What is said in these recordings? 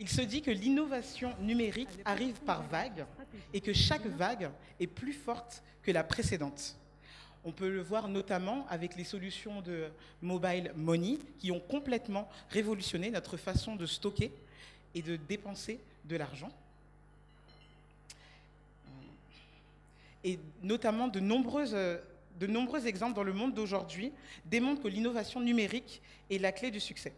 Il se dit que l'innovation numérique arrive par vagues et que chaque vague est plus forte que la précédente. On peut le voir notamment avec les solutions de mobile money qui ont complètement révolutionné notre façon de stocker et de dépenser de l'argent. Et notamment de nombreux exemples dans le monde d'aujourd'hui démontrent que l'innovation numérique est la clé du succès.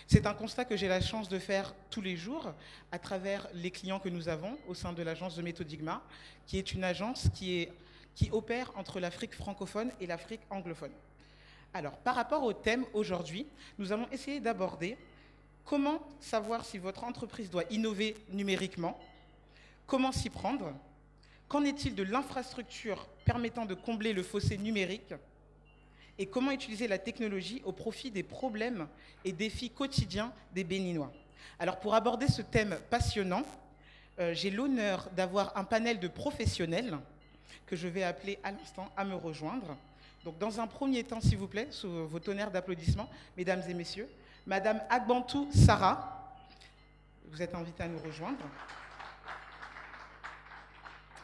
C'est un constat que j'ai la chance de faire tous les jours à travers les clients que nous avons au sein de l'agence de Méthodigma, qui est une agence qui opère entre l'Afrique francophone et l'Afrique anglophone. Alors, par rapport au thème aujourd'hui, nous allons essayer d'aborder comment savoir si votre entreprise doit innover numériquement, comment s'y prendre, qu'en est-il de l'infrastructure permettant de combler le fossé numérique et comment utiliser la technologie au profit des problèmes et défis quotidiens des Béninois. Alors, pour aborder ce thème passionnant, j'ai l'honneur d'avoir un panel de professionnels que je vais appeler à l'instant à me rejoindre. Donc, dans un premier temps, s'il vous plaît, sous vos tonnerres d'applaudissements, mesdames et messieurs, Madame Agbantou Sarah, vous êtes invitée à nous rejoindre.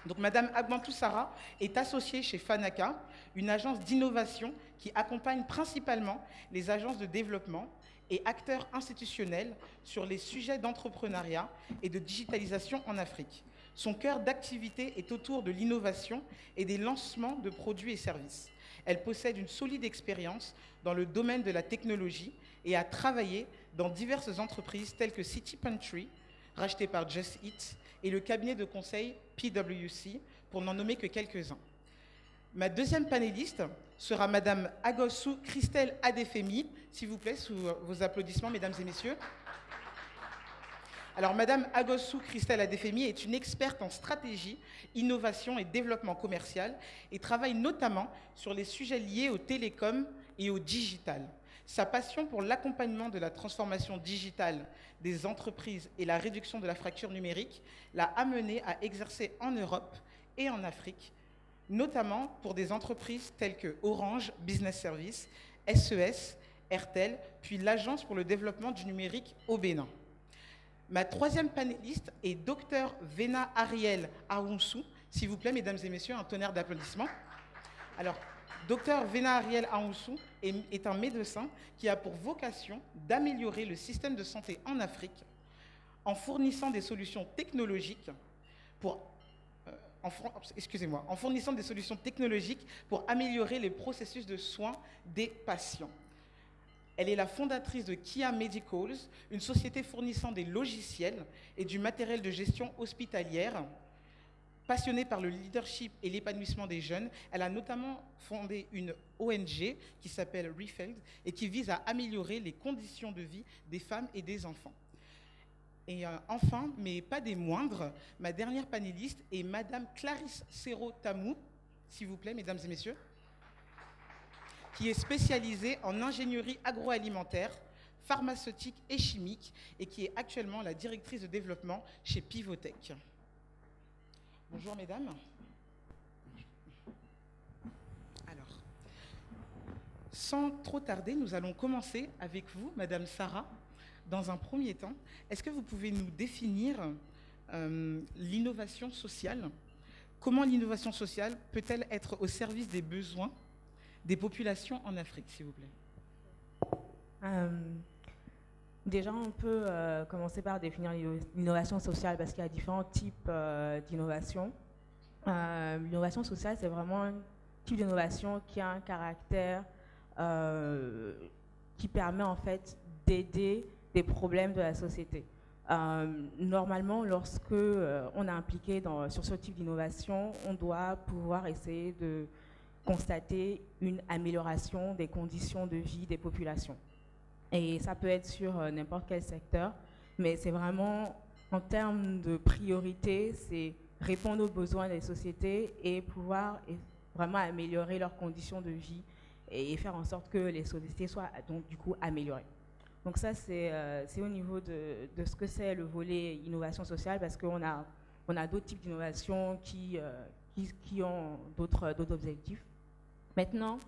Donc, Madame Agbantou Sarah est associée chez Fanaka, une agence d'innovation qui accompagne principalement les agences de développement et acteurs institutionnels sur les sujets d'entrepreneuriat et de digitalisation en Afrique. Son cœur d'activité est autour de l'innovation et des lancements de produits et services. Elle possède une solide expérience dans le domaine de la technologie et a travaillé dans diverses entreprises telles que City Pantry, rachetée par Just Eat, et le cabinet de conseil PwC, pour n'en nommer que quelques-uns. Ma deuxième panéliste sera Madame Agossou Christelle Adefemi, s'il vous plaît, sous vos applaudissements, mesdames et messieurs. Alors, Madame Agossou Christelle Adefemi est une experte en stratégie, innovation et développement commercial et travaille notamment sur les sujets liés aux télécoms et au digital. Sa passion pour l'accompagnement de la transformation digitale des entreprises et la réduction de la fracture numérique l'a amenée à exercer en Europe et en Afrique, notamment pour des entreprises telles que Orange Business Services, SES, Airtel, puis l'Agence pour le développement du numérique au Bénin. Ma troisième panéliste est Dr Vena Ariel Aounsou. S'il vous plaît, mesdames et messieurs, un tonnerre d'applaudissements. Alors, Dr Vena Ariel Aounsou est un médecin qui a pour vocation d'améliorer le système de santé en Afrique en fournissant des solutions technologiques pour améliorer les processus de soins des patients. Elle est la fondatrice de Kia Medicals, une société fournissant des logiciels et du matériel de gestion hospitalière. Passionnée par le leadership et l'épanouissement des jeunes, elle a notamment fondé une ONG qui s'appelle Refeld et qui vise à améliorer les conditions de vie des femmes et des enfants. Et enfin, mais pas des moindres, ma dernière panéliste est Madame Clarisse Serrault-Tamou, s'il vous plaît, mesdames et messieurs, qui est spécialisée en ingénierie agroalimentaire, pharmaceutique et chimique et qui est actuellement la directrice de développement chez Pivotech. Bonjour mesdames. Alors, sans trop tarder, nous allons commencer avec vous, Madame Sarah. Dans un premier temps, est-ce que vous pouvez nous définir l'innovation sociale? Comment l'innovation sociale peut-elle être au service des besoins des populations en Afrique, s'il vous plaît? Déjà, on peut commencer par définir l'innovation sociale parce qu'il y a différents types d'innovation. L'innovation sociale, c'est vraiment un type d'innovation qui a un caractère qui permet en fait d'aider des problèmes de la société. Normalement, lorsque on est impliqué sur ce type d'innovation, on doit pouvoir essayer de constater une amélioration des conditions de vie des populations. Et ça peut être sur n'importe quel secteur, mais c'est vraiment, en termes de priorité, c'est répondre aux besoins des sociétés et pouvoir vraiment améliorer leurs conditions de vie et faire en sorte que les sociétés soient donc du coup améliorées. Donc ça, c'est au niveau de ce que c'est le volet innovation sociale, parce qu'on a d'autres types d'innovation qui ont d'autres objectifs. Maintenant,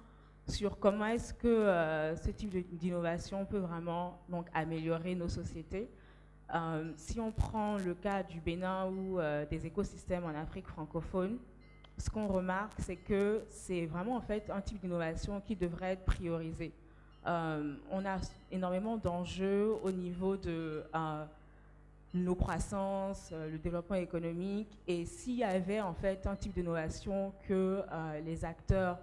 sur comment est-ce que ce type d'innovation peut vraiment donc améliorer nos sociétés. Si on prend le cas du Bénin ou des écosystèmes en Afrique francophone, ce qu'on remarque, c'est que c'est vraiment en fait un type d'innovation qui devrait être priorisé. On a énormément d'enjeux au niveau de nos croissances, le développement économique, et s'il y avait en fait un type d'innovation que les acteurs,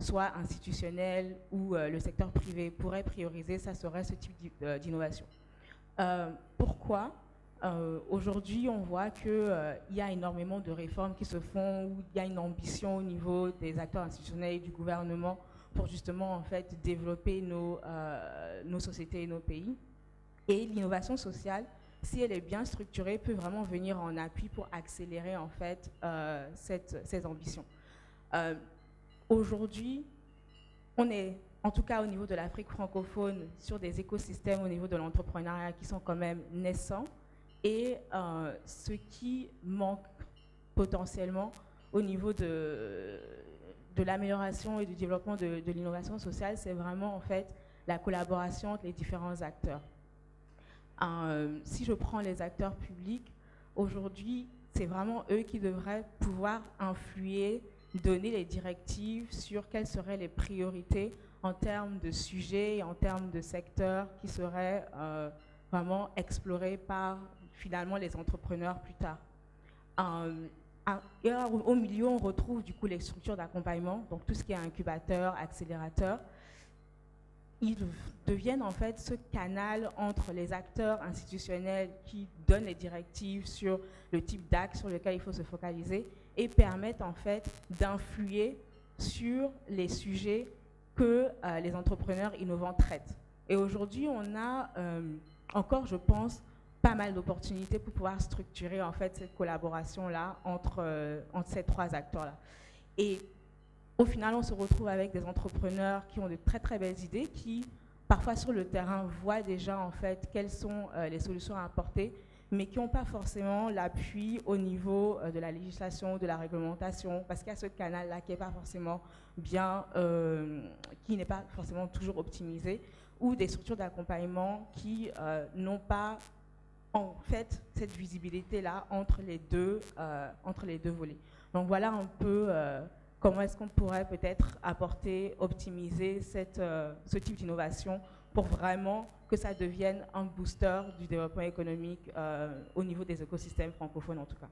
soit institutionnels ou le secteur privé, pourraient prioriser, ça serait ce type d'innovation. Pourquoi aujourd'hui, on voit qu'il y a énormément de réformes qui se font, où il y a une ambition au niveau des acteurs institutionnels et du gouvernement pour justement en fait développer nos sociétés et nos pays. Et l'innovation sociale, si elle est bien structurée, peut vraiment venir en appui pour accélérer en fait ces ambitions. Aujourd'hui, on est, en tout cas au niveau de l'Afrique francophone, sur des écosystèmes au niveau de l'entrepreneuriat qui sont quand même naissants. Et ce qui manque potentiellement au niveau de l'amélioration et du développement de l'innovation sociale, c'est vraiment en fait la collaboration entre les différents acteurs. Si je prends les acteurs publics, aujourd'hui, c'est vraiment eux qui devraient pouvoir influer, donner les directives sur quelles seraient les priorités en termes de sujets et en termes de secteurs qui seraient vraiment explorés par finalement les entrepreneurs plus tard. Au milieu, on retrouve du coup les structures d'accompagnement, donc tout ce qui est incubateur, accélérateur. Ils deviennent en fait ce canal entre les acteurs institutionnels qui donnent les directives sur le type d'axe sur lequel il faut se focaliser et permettent en fait d'influer sur les sujets que les entrepreneurs innovants traitent. Et aujourd'hui, on a encore, je pense, pas mal d'opportunités pour pouvoir structurer en fait cette collaboration-là entre ces trois acteurs-là. Et au final, on se retrouve avec des entrepreneurs qui ont de très très belles idées, qui parfois sur le terrain voient déjà en fait quelles sont les solutions à apporter, mais qui n'ont pas forcément l'appui au niveau de la législation, de la réglementation, parce qu'il y a ce canal-là qui n'est pas forcément bien, qui n'est pas forcément toujours optimisé, ou des structures d'accompagnement qui n'ont pas en fait cette visibilité-là entre les deux volets. Donc voilà un peu comment est-ce qu'on pourrait peut-être apporter, optimiser ce type d'innovation pour vraiment que ça devienne un booster du développement économique au niveau des écosystèmes francophones en tout cas.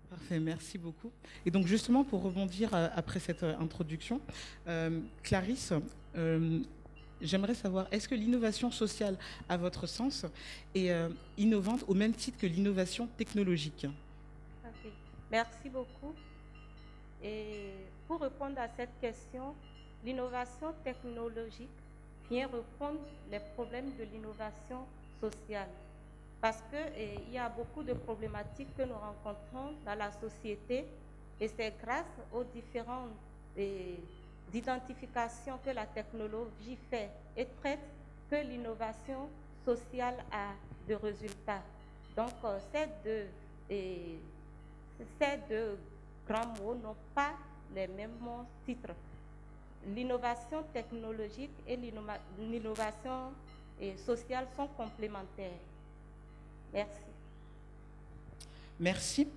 Parfait, merci beaucoup. Et donc justement pour rebondir après cette introduction, Clarisse, j'aimerais savoir, est-ce que l'innovation sociale, à votre sens, est innovante au même titre que l'innovation technologique? Ok, merci beaucoup. Et pour répondre à cette question, l'innovation technologique vient répondre les problèmes de l'innovation sociale. Parce qu'il y a beaucoup de problématiques que nous rencontrons dans la société et c'est grâce aux différentes d'identification que la technologie fait et traite que l'innovation sociale a de résultats. Donc, ces deux grands mots n'ont pas les mêmes titres. L'innovation technologique et l'innovation sociale sont complémentaires. Merci. Merci.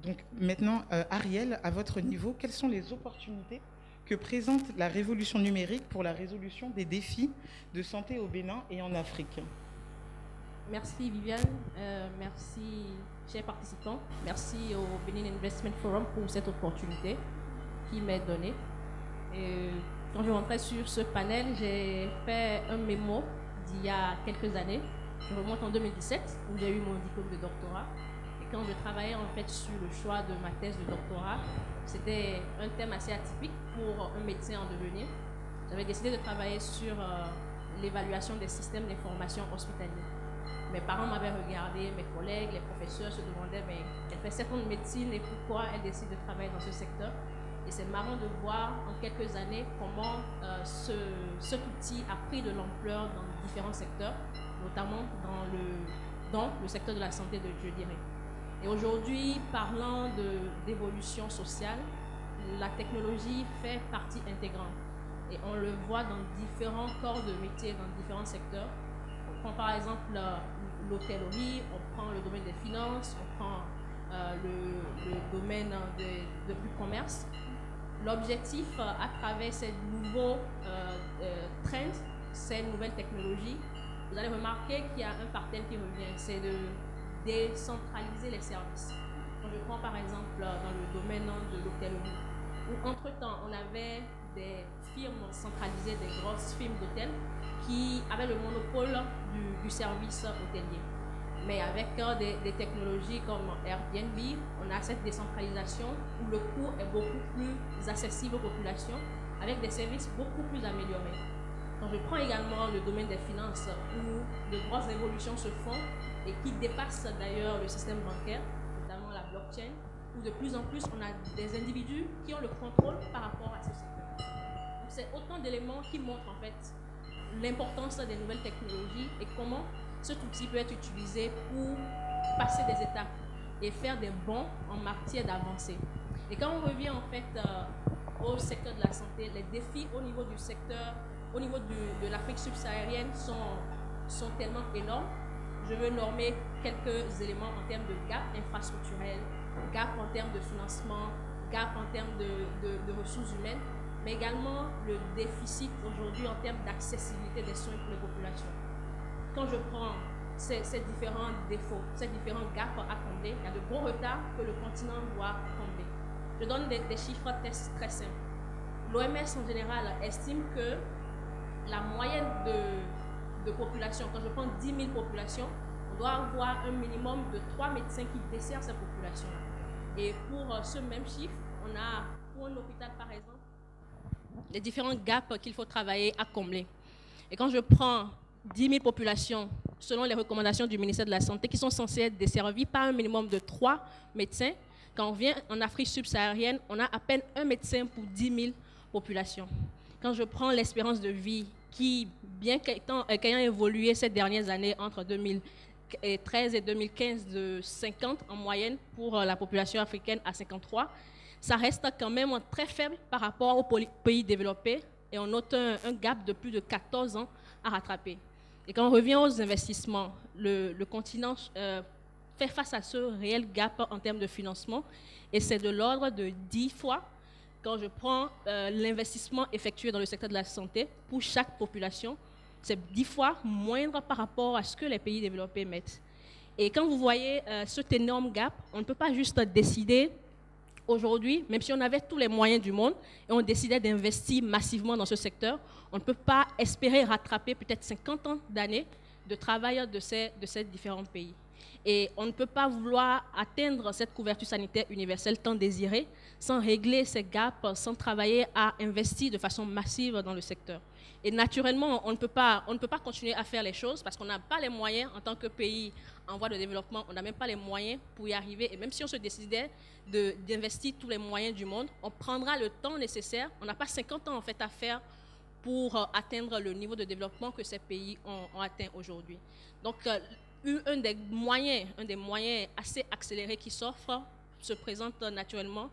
Donc maintenant, Ariel, à votre niveau, quelles sont les opportunités que présente la révolution numérique pour la résolution des défis de santé au Bénin et en Afrique? Merci Viviane, merci chers participants, merci au Benin Investment Forum pour cette opportunité qui m'est donnée. Et quand je rentrais sur ce panel, j'ai fait un mémo d'il y a quelques années. Je remonte en 2017 où j'ai eu mon diplôme de doctorat. Et quand je travaillais en fait sur le choix de ma thèse de doctorat, c'était un thème assez atypique pour un médecin en devenir. J'avais décidé de travailler sur l'évaluation des systèmes d'information hospitaliers. Mes parents m'avaient regardé, mes collègues, les professeurs se demandaient mais elle fait 7 ans de médecine et pourquoi elle décide de travailler dans ce secteur. Et c'est marrant de voir en quelques années comment cet outil a pris de l'ampleur dans différents secteurs, notamment dans le secteur de la santé, je dirais. Et aujourd'hui, parlant d'évolution sociale, la technologie fait partie intégrante. Et on le voit dans différents corps de métier, dans différents secteurs. prend par exemple l'hôtellerie, on prend le domaine des finances, on prend le domaine du commerce. L'objectif à travers ces nouveaux trends, ces nouvelles technologies, vous allez remarquer qu'il y a un pattern qui revient, c'est de décentraliser les services. Quand je prends par exemple dans le domaine de l'hôtellerie, où entre-temps on avait des firmes centralisées, des grosses firmes d'hôtels qui avaient le monopole du service hôtelier. Mais avec des technologies comme Airbnb, on a cette décentralisation où le coût est beaucoup plus accessible aux populations avec des services beaucoup plus améliorés. Quand je prends également le domaine des finances où de grosses révolutions se font et qui dépassent d'ailleurs le système bancaire, notamment la blockchain, où de plus en plus on a des individus qui ont le contrôle par rapport à ce secteur. Donc c'est autant d'éléments qui montrent en fait l'importance des nouvelles technologies et comment cet outil peut être utilisé pour passer des étapes et faire des bonds en matière d'avancée. Et quand on revient en fait au secteur de la santé, les défis au niveau du secteur, au niveau de l'Afrique subsaharienne sont tellement énormes. Je veux nommer quelques éléments en termes de gap infrastructurel, gap en termes de financement, gap en termes de ressources humaines, mais également le déficit aujourd'hui en termes d'accessibilité des soins pour les populations. Quand je prends ces différents défauts, ces différents gaps à combler, il y a de gros retards que le continent doit combler. Je donne des chiffres très simples. L'OMS en général estime que la moyenne de population, quand je prends 10 000 populations, on doit avoir un minimum de 3 médecins qui desservent ces populations-là. Et pour ce même chiffre, on a pour un hôpital par exemple, les différents gaps qu'il faut travailler à combler. Et quand je prends 10 000 populations, selon les recommandations du ministère de la Santé, qui sont censées être desservies par un minimum de 3 médecins, quand on vient en Afrique subsaharienne, on a à peine un médecin pour 10 000 populations. Quand je prends l'espérance de vie, qui, bien qu'ayant évolué ces dernières années entre 2013 et 2015 de 50 en moyenne pour la population africaine à 53, ça reste quand même très faible par rapport aux pays développés et on note un gap de plus de 14 ans à rattraper. Et quand on revient aux investissements, le continent fait face à ce réel gap en termes de financement et c'est de l'ordre de 10 fois quand je prends l'investissement effectué dans le secteur de la santé pour chaque population, c'est 10 fois moindre par rapport à ce que les pays développés mettent. Et quand vous voyez cet énorme gap, on ne peut pas juste décider aujourd'hui, même si on avait tous les moyens du monde et on décidait d'investir massivement dans ce secteur, on ne peut pas espérer rattraper peut-être 50 ans d'années de travail de ces différents pays. Et on ne peut pas vouloir atteindre cette couverture sanitaire universelle tant désirée sans régler ces gaps, sans travailler à investir de façon massive dans le secteur. Et naturellement, on ne peut pas continuer à faire les choses parce qu'on n'a pas les moyens en tant que pays en voie de développement, on n'a même pas les moyens pour y arriver. Et même si on se décidait d'investir tous les moyens du monde, on prendra le temps nécessaire. On n'a pas 50 ans en fait à faire pour atteindre le niveau de développement que ces pays ont atteint aujourd'hui. Donc, un des moyens assez accélérés qui se présente naturellement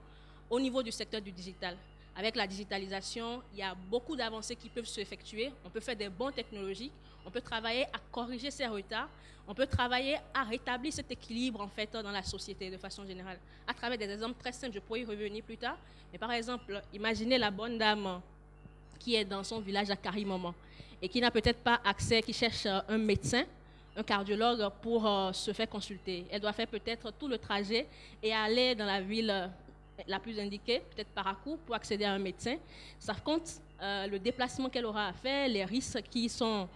au niveau du secteur du digital. Avec la digitalisation, il y a beaucoup d'avancées qui peuvent s'effectuer. On peut faire des bons technologiques, on peut travailler à corriger ces retards, on peut travailler à rétablir cet équilibre en fait dans la société de façon générale. À travers des exemples très simples, je pourrais y revenir plus tard. Mais par exemple, imaginez la bonne dame qui est dans son village à Carimoman et qui n'a peut-être pas accès, qui cherche un médecin, un cardiologue pour se faire consulter. Elle doit faire peut-être tout le trajet et aller dans la ville la plus indiquée, peut-être par à-coup, pour accéder à un médecin. Ça compte le déplacement qu'elle aura à faire, les risques qui sont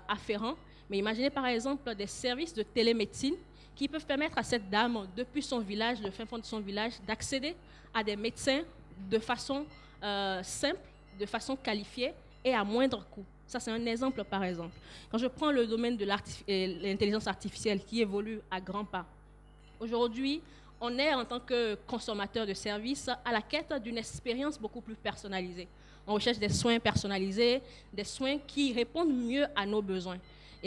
afférents. Mais imaginez par exemple des services de télémédecine qui peuvent permettre à cette dame, depuis son village, le fin fond de son village, d'accéder à des médecins de façon simple, de façon qualifiée et à moindre coût. Ça, c'est un exemple, par exemple. Quand je prends le domaine de l'intelligence artificielle qui évolue à grands pas, aujourd'hui, on est, en tant que consommateur de services, à la quête d'une expérience beaucoup plus personnalisée. On recherche des soins personnalisés, des soins qui répondent mieux à nos besoins.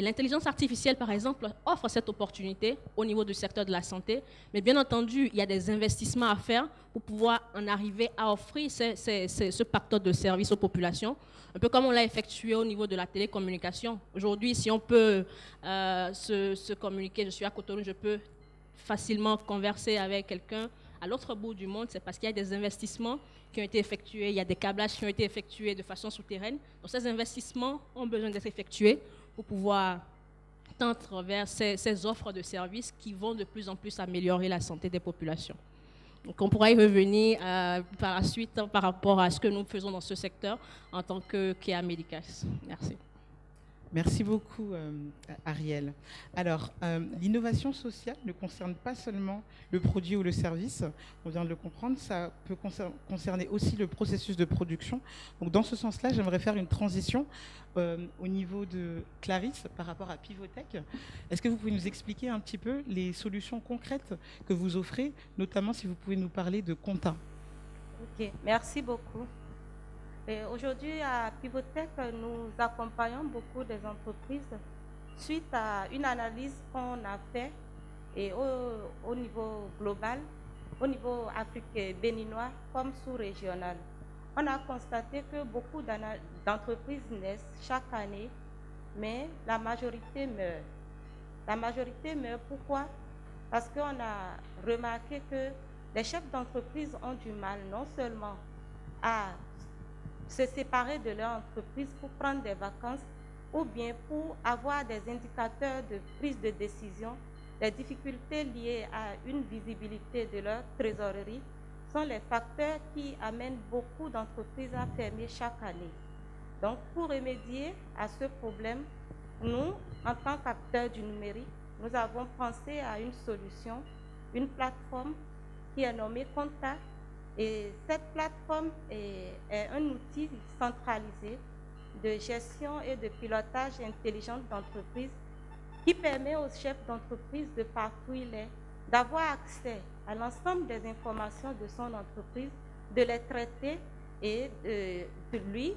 Et l'intelligence artificielle, par exemple, offre cette opportunité au niveau du secteur de la santé. Mais bien entendu, il y a des investissements à faire pour pouvoir en arriver à offrir ce pacte de services aux populations. Un peu comme on l'a effectué au niveau de la télécommunication. Aujourd'hui, si on peut se communiquer, je suis à Cotonou, je peux facilement converser avec quelqu'un à l'autre bout du monde, c'est parce qu'il y a des investissements qui ont été effectués, il y a des câblages qui ont été effectués de façon souterraine. Donc ces investissements ont besoin d'être effectués pour pouvoir tendre vers ces offres de services qui vont de plus en plus améliorer la santé des populations. Donc on pourra y revenir par la suite par rapport à ce que nous faisons dans ce secteur en tant que Kea Medicals. Merci. Merci beaucoup, Ariel. Alors, l'innovation sociale ne concerne pas seulement le produit ou le service, on vient de le comprendre, ça peut concerner aussi le processus de production. Donc, dans ce sens-là, j'aimerais faire une transition au niveau de Clarisse par rapport à Pivotech. Est-ce que vous pouvez nous expliquer un petit peu les solutions concrètes que vous offrez, notamment si vous pouvez nous parler de Conta? Ok, merci beaucoup. Aujourd'hui, à Pivotech, nous accompagnons beaucoup des entreprises suite à une analyse qu'on a faite et au niveau global, au niveau africain, béninois comme sous-régional. On a constaté que beaucoup d'entreprises naissent chaque année, mais la majorité meurt. La majorité meurt, pourquoi? Parce qu'on a remarqué que les chefs d'entreprise ont du mal non seulement à se séparer de leur entreprise pour prendre des vacances ou bien pour avoir des indicateurs de prise de décision. Les difficultés liées à une visibilité de leur trésorerie sont les facteurs qui amènent beaucoup d'entreprises à fermer chaque année. Donc, pour remédier à ce problème, nous, en tant qu'acteurs du numérique, nous avons pensé à une solution, une plateforme qui est nommée Conta. Et cette plateforme est un outil centralisé de gestion et de pilotage intelligent d'entreprise qui permet aux chefs d'entreprise de partout où il est d'avoir accès à l'ensemble des informations de son entreprise, de les traiter et de lui,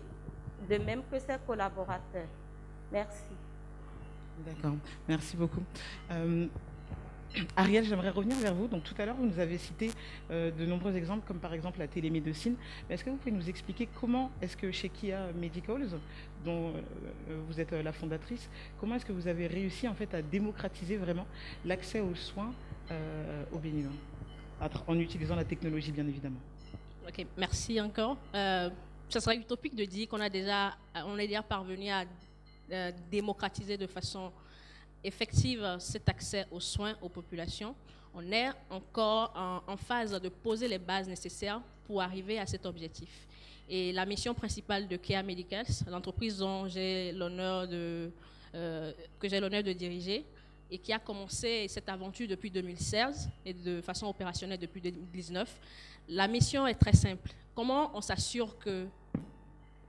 de même que ses collaborateurs. Merci. D'accord, merci beaucoup. Ariel, j'aimerais revenir vers vous. Donc, tout à l'heure, vous nous avez cité de nombreux exemples, comme par exemple la télémédecine. Est-ce que vous pouvez nous expliquer comment est-ce que chez Kea Medicals, dont vous êtes la fondatrice, comment est-ce que vous avez réussi en fait à démocratiser vraiment l'accès aux soins aux Béninois, en utilisant la technologie, bien évidemment? Ok, merci encore. Ça serait utopique de dire qu'on est déjà parvenu à démocratiser de façon effective cet accès aux soins aux populations. On est encore en phase de poser les bases nécessaires pour arriver à cet objectif. Et la mission principale de Kea Medicals, l'entreprise dont j'ai l'honneur de diriger et qui a commencé cette aventure depuis 2016 et de façon opérationnelle depuis 2019, la mission est très simple. Comment on s'assure que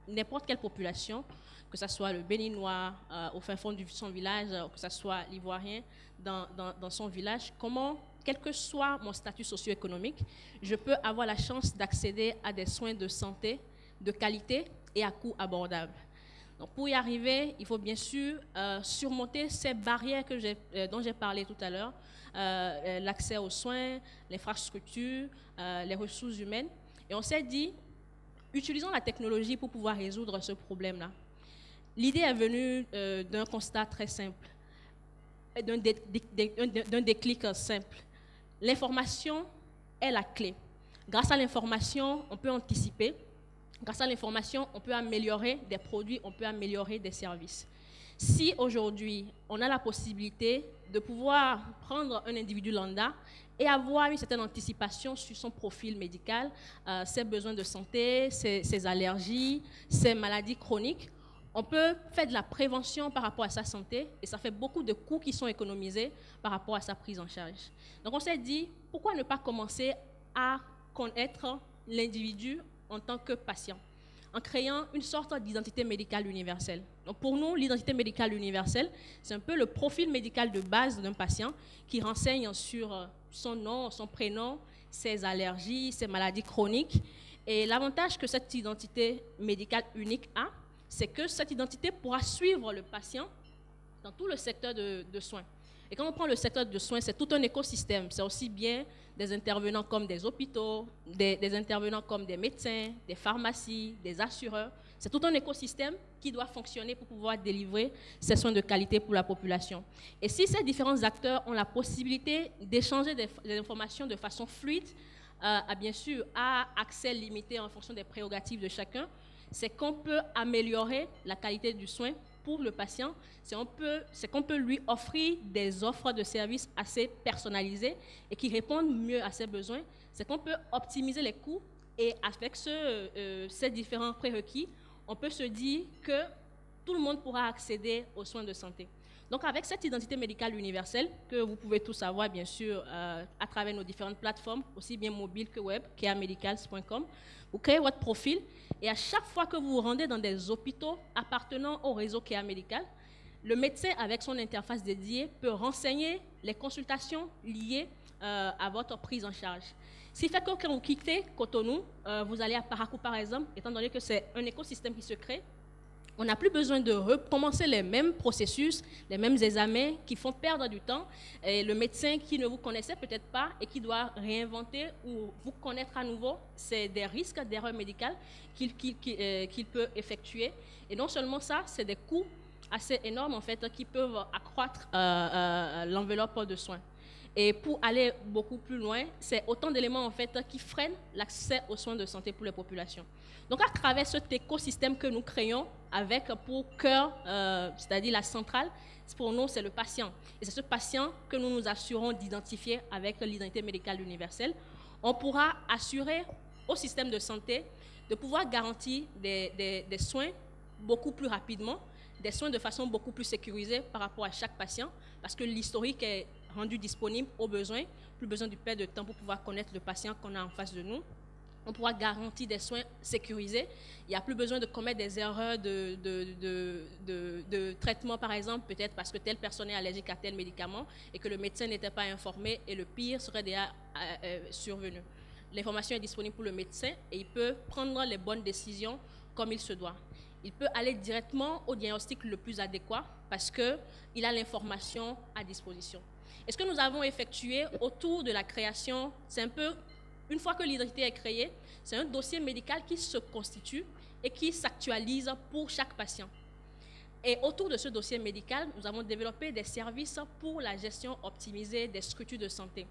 n'importe quelle population, que ce soit le Béninois au fin fond de son village, que ce soit l'Ivoirien dans son village, comment, quel que soit mon statut socio-économique, je peux avoir la chance d'accéder à des soins de santé de qualité et à coût abordable. Donc pour y arriver, il faut bien sûr surmonter ces barrières dont j'ai parlé tout à l'heure, l'accès aux soins, l'infrastructure, les ressources humaines. Et on s'est dit, utilisons la technologie pour pouvoir résoudre ce problème-là. L'idée est venue d'un constat très simple, d'un déclic simple. L'information est la clé. Grâce à l'information, on peut anticiper. Grâce à l'information, on peut améliorer des produits, on peut améliorer des services. Si aujourd'hui, on a la possibilité de pouvoir prendre un individu lambda et avoir une certaine anticipation sur son profil médical, ses besoins de santé, ses allergies, ses maladies chroniques, on peut faire de la prévention par rapport à sa santé et ça fait beaucoup de coûts qui sont économisés par rapport à sa prise en charge. Donc on s'est dit, pourquoi ne pas commencer à connaître l'individu en tant que patient en créant une sorte d'identité médicale universelle. Donc pour nous, l'identité médicale universelle, c'est un peu le profil médical de base d'un patient qui renseigne sur son nom, son prénom, ses allergies, ses maladies chroniques. Et l'avantage que cette identité médicale unique a, c'est que cette identité pourra suivre le patient dans tout le secteur de soins. Et quand on prend le secteur de soins, c'est tout un écosystème. C'est aussi bien des intervenants comme des hôpitaux, des intervenants comme des médecins, des pharmacies, des assureurs. C'est tout un écosystème qui doit fonctionner pour pouvoir délivrer ces soins de qualité pour la population. Et si ces différents acteurs ont la possibilité d'échanger des informations de façon fluide, bien sûr, à accès limité en fonction des prérogatives de chacun, c'est qu'on peut améliorer la qualité du soin pour le patient, c'est qu'on peut lui offrir des offres de services assez personnalisées et qui répondent mieux à ses besoins, c'est qu'on peut optimiser les coûts et avec ces différents prérequis, on peut se dire que tout le monde pourra accéder aux soins de santé. Donc avec cette identité médicale universelle, que vous pouvez tous avoir bien sûr à travers nos différentes plateformes, aussi bien mobiles que web, keamedicals.com, vous créez votre profil et à chaque fois que vous vous rendez dans des hôpitaux appartenant au réseau Kea Medical, le médecin avec son interface dédiée peut renseigner les consultations liées à votre prise en charge. Ce qui fait que quand vous quittez Cotonou, vous allez à Parakou par exemple, étant donné que c'est un écosystème qui se crée, on n'a plus besoin de recommencer les mêmes processus, les mêmes examens qui font perdre du temps. Et le médecin qui ne vous connaissait peut-être pas et qui doit réinventer ou vous connaître à nouveau, c'est des risques d'erreur médicale qu'il peut effectuer. Et non seulement ça, c'est des coûts assez énormes en fait qui peuvent accroître l'enveloppe de soins. Et pour aller beaucoup plus loin, c'est autant d'éléments en fait qui freinent l'accès aux soins de santé pour les populations. Donc à travers cet écosystème que nous créons avec pour cœur, c'est-à-dire la centrale, pour nous c'est le patient. Et c'est ce patient que nous nous assurons d'identifier avec l'identité médicale universelle. On pourra assurer au système de santé de pouvoir garantir des soins beaucoup plus rapidement, des soins de façon beaucoup plus sécurisée par rapport à chaque patient, parce que l'historique est rendu disponible au besoin, plus besoin du perte de temps pour pouvoir connaître le patient qu'on a en face de nous. On pourra garantir des soins sécurisés. Il n'y a plus besoin de commettre des erreurs de traitement, par exemple, peut-être parce que telle personne est allergique à tel médicament et que le médecin n'était pas informé et le pire serait déjà survenu. L'information est disponible pour le médecin et il peut prendre les bonnes décisions comme il se doit. Il peut aller directement au diagnostic le plus adéquat parce qu'il a l'information à disposition. Et ce que nous avons effectué autour de la création, c'est un peu, une fois que l'identité est créée, c'est un dossier médical qui se constitue et qui s'actualise pour chaque patient. Et autour de ce dossier médical, nous avons développé des services pour la gestion optimisée des structures de santé.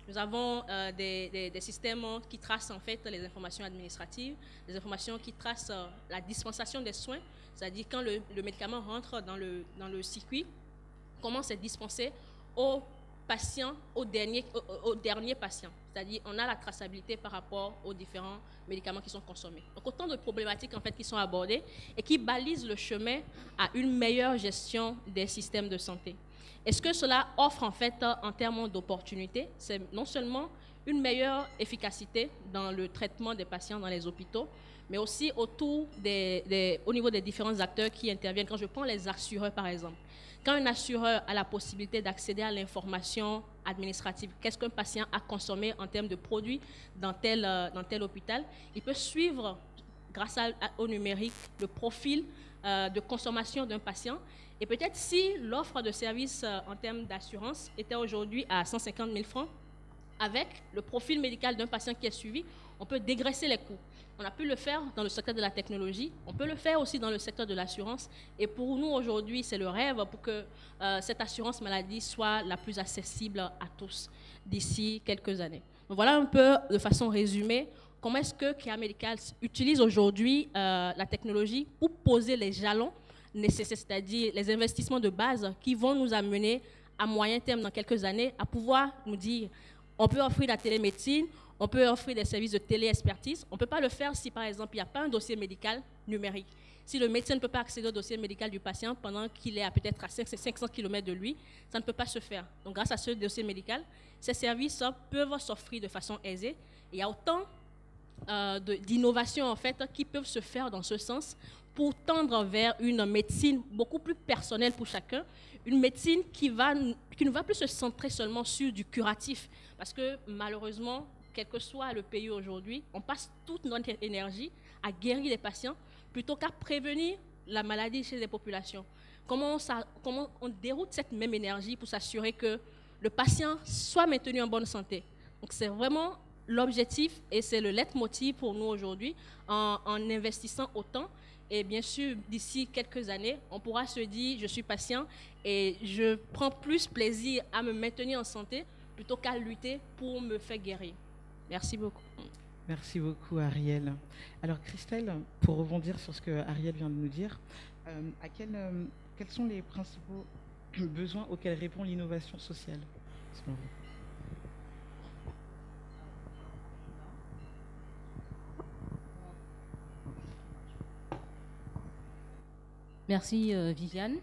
Nous avons des systèmes qui tracent en fait les informations administratives, des informations qui tracent la dispensation des soins, c'est-à-dire quand le médicament rentre dans le circuit, comment c'est dispensé au patient, au dernier patient. C'est-à-dire on a la traçabilité par rapport aux différents médicaments qui sont consommés. Donc autant de problématiques en fait qui sont abordées et qui balisent le chemin à une meilleure gestion des systèmes de santé. Et ce que cela offre en fait en termes d'opportunités, c'est non seulement une meilleure efficacité dans le traitement des patients dans les hôpitaux, mais aussi au niveau des différents acteurs qui interviennent. Quand je prends les assureurs par exemple, quand un assureur a la possibilité d'accéder à l'information administrative, qu'est-ce qu'un patient a consommé en termes de produits dans tel hôpital, il peut suivre, grâce au numérique, le profil de consommation d'un patient. Et peut-être si l'offre de services en termes d'assurance était aujourd'hui à 150 000 francs, avec le profil médical d'un patient qui est suivi, on peut dégraisser les coûts. On a pu le faire dans le secteur de la technologie, on peut le faire aussi dans le secteur de l'assurance. Et pour nous, aujourd'hui, c'est le rêve pour que cette assurance maladie soit la plus accessible à tous d'ici quelques années. Donc voilà un peu, de façon résumée, comment est-ce que Kea Medicals utilise aujourd'hui la technologie pour poser les jalons nécessaires, c'est-à-dire les investissements de base qui vont nous amener à moyen terme, dans quelques années, à pouvoir nous dire on peut offrir la télémédecine, on peut offrir des services de téléexpertise. On ne peut pas le faire si, par exemple, il n'y a pas un dossier médical numérique. Si le médecin ne peut pas accéder au dossier médical du patient pendant qu'il est peut-être à 500 km de lui, ça ne peut pas se faire. Donc, grâce à ce dossier médical, ces services peuvent s'offrir de façon aisée. Il y a autant d'innovations, en fait, qui peuvent se faire dans ce sens pour tendre vers une médecine beaucoup plus personnelle pour chacun, une médecine qui ne va plus se centrer seulement sur du curatif. Parce que, malheureusement, quel que soit le pays aujourd'hui, on passe toute notre énergie à guérir les patients plutôt qu'à prévenir la maladie chez les populations. comment on déroute cette même énergie pour s'assurer que le patient soit maintenu en bonne santé. Donc c'est vraiment l'objectif et c'est le leitmotiv pour nous aujourd'hui en investissant autant. Et bien sûr, d'ici quelques années, on pourra se dire, je suis patient et je prends plus plaisir à me maintenir en santé plutôt qu'à lutter pour me faire guérir. Merci beaucoup. Merci beaucoup, Ariel. Alors, Christelle, pour rebondir sur ce que Ariel vient de nous dire, quels sont les principaux besoins auxquels répond l'innovation sociale, selon vous? Merci Viviane.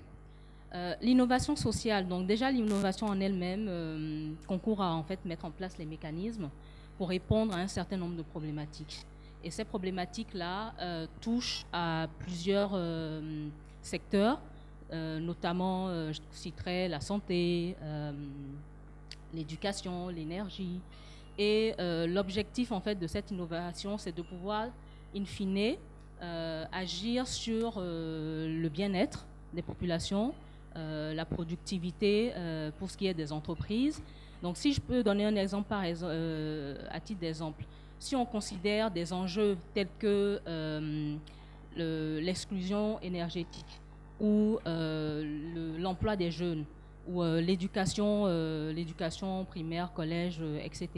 L'innovation sociale, donc déjà l'innovation en elle-même concourt à en fait mettre en place les mécanismes pour répondre à un certain nombre de problématiques. Et ces problématiques-là touchent à plusieurs secteurs, notamment, je citerai la santé, l'éducation, l'énergie. Et l'objectif en fait de cette innovation, c'est de pouvoir, in fine, agir sur le bien-être des populations, la productivité pour ce qui est des entreprises. Donc si je peux donner un exemple à titre d'exemple, si on considère des enjeux tels que l'exclusion énergétique ou l'emploi des jeunes ou l'éducation primaire, collège, etc.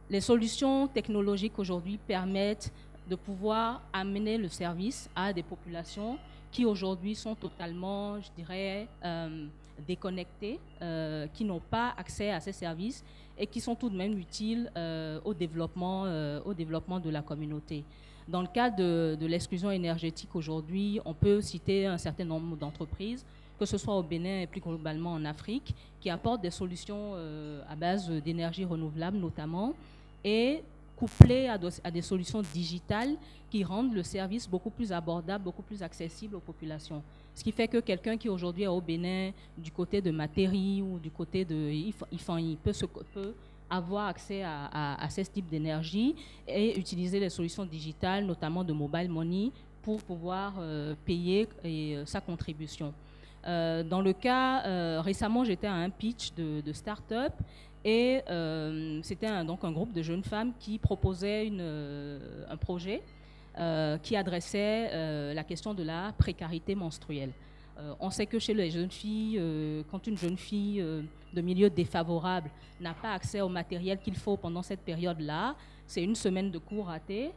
Les solutions technologiques aujourd'hui permettent de pouvoir amener le service à des populations qui aujourd'hui sont totalement, je dirais, déconnectées, qui n'ont pas accès à ces services et qui sont tout de même utiles au développement de la communauté. Dans le cas de l'exclusion énergétique aujourd'hui, on peut citer un certain nombre d'entreprises, que ce soit au Bénin et plus globalement en Afrique, qui apportent des solutions à base d'énergie renouvelable notamment, et couplées à des solutions digitales qui rendent le service beaucoup plus abordable, beaucoup plus accessible aux populations. Ce qui fait que quelqu'un qui aujourd'hui est au Bénin, du côté de Matéri ou du côté de Ifanyi, peut avoir accès à ce type d'énergie et utiliser les solutions digitales, notamment de mobile money, pour pouvoir payer sa contribution. Dans le cas, récemment, j'étais à un pitch de start-up et c'était donc un groupe de jeunes femmes qui proposait un projet qui adressait la question de la précarité menstruelle. On sait que chez les jeunes filles, quand une jeune fille de milieu défavorable n'a pas accès au matériel qu'il faut pendant cette période-là, c'est une semaine de cours raté,